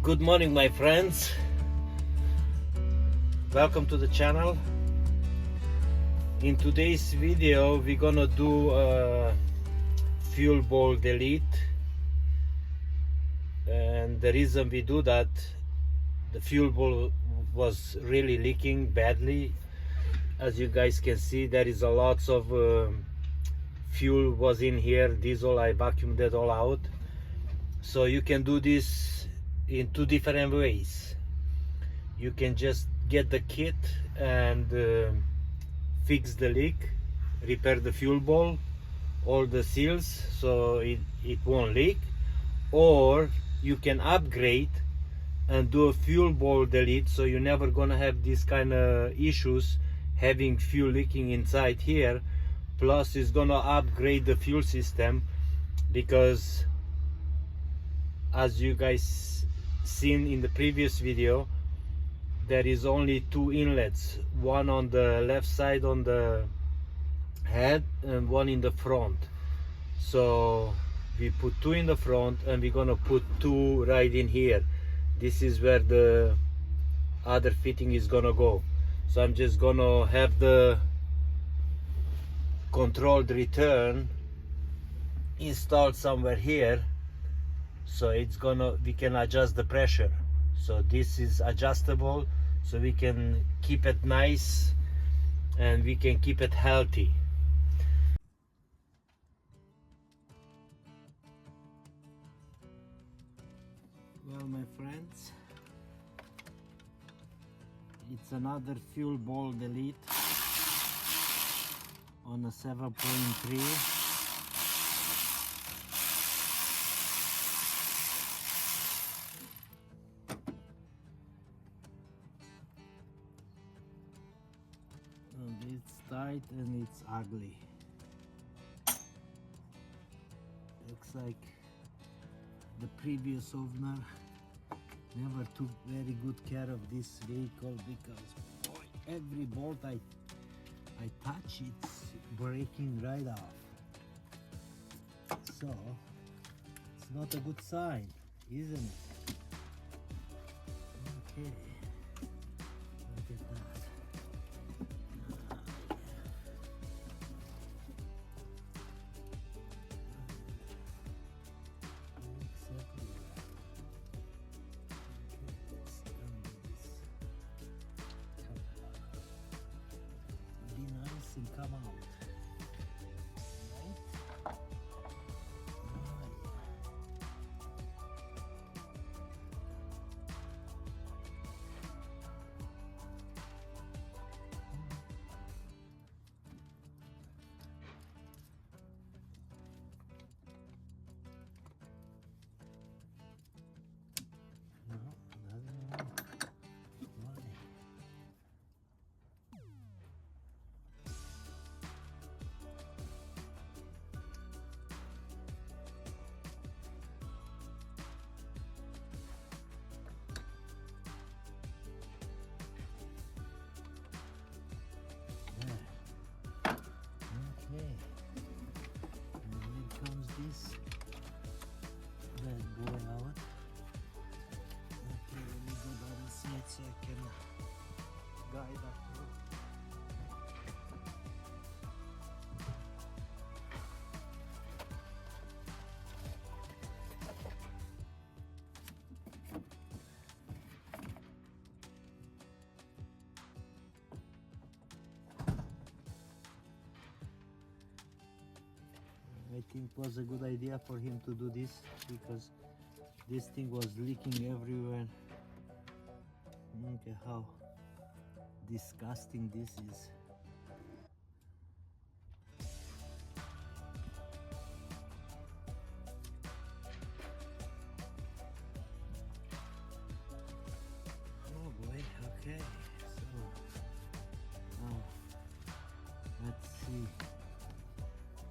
Good morning, my friends. Welcome to the channel. In today's video we're gonna do a fuel bowl delete, and the reason we do that, the fuel bowl was really leaking badly. As you guys can see, there is a lots of fuel was in here, diesel. I vacuumed it all out. So you can do this in two different ways. You can just get the kit and fix the leak, repair the fuel bowl, all the seals, so it won't leak. Or you can upgrade and do a fuel bowl delete, so you're never gonna have this kind of issues having fuel leaking inside here. Plus it's gonna upgrade the fuel system, because as you guys seen in the previous video, there is only two inlets, one on the left side on the head and one in the front. So we put two in the front and we're gonna put two right in here. This is where the other fitting is gonna go. So I'm just gonna have the controlled return installed somewhere here, so we can adjust the pressure. So this is adjustable, so we can keep it nice and we can keep it healthy. Well, my friends, it's another fuel bowl delete on a 7.3. And it's tight and it's ugly. Looks like the previous owner never took very good care of this vehicle, because boy, every bolt I touch, it's breaking right off. So it's not a good sign, isn't it? Okay, look at that. Exactly right. Okay, let's undo this. Be nice and come out. Right? No, doesn't work. Why? There. Okay. And here comes this bad boy out. Okay, let me go down the side so I can guide up to it. I think it was a good idea for him to do this, because this thing was leaking everywhere. Look at how disgusting this is. Oh boy, okay, so now let's see,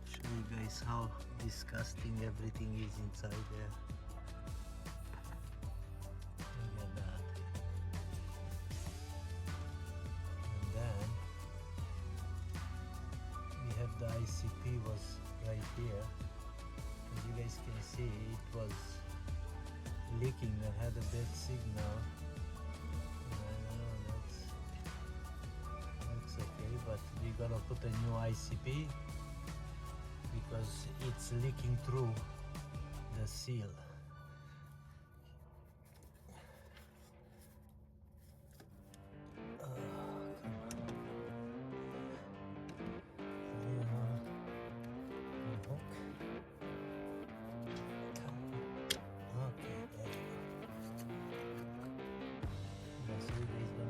show you guys how disgusting everything is inside there. Look at that. And then we have the ICP was right here. As you guys can see, it was leaking. I had a bad signal. That's okay, but we gotta put a new ICP because it's leaking through the seal.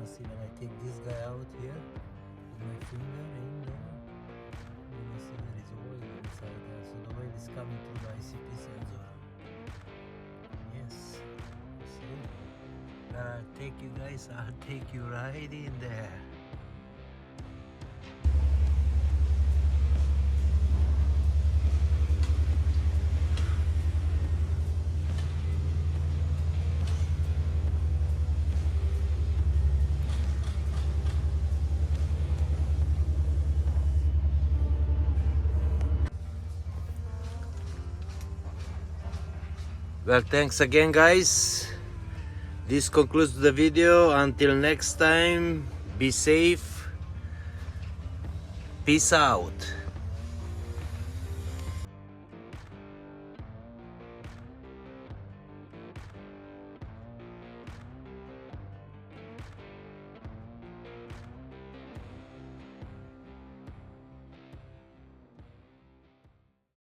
See when I take this guy out here with my finger in there, you see there is oil inside there, so the oil is coming through the ICP sensor. Yes, see, but I'll take you guys, I'll take you right in there. Well, thanks again, guys. This concludes the video. Until next time, be safe. Peace out.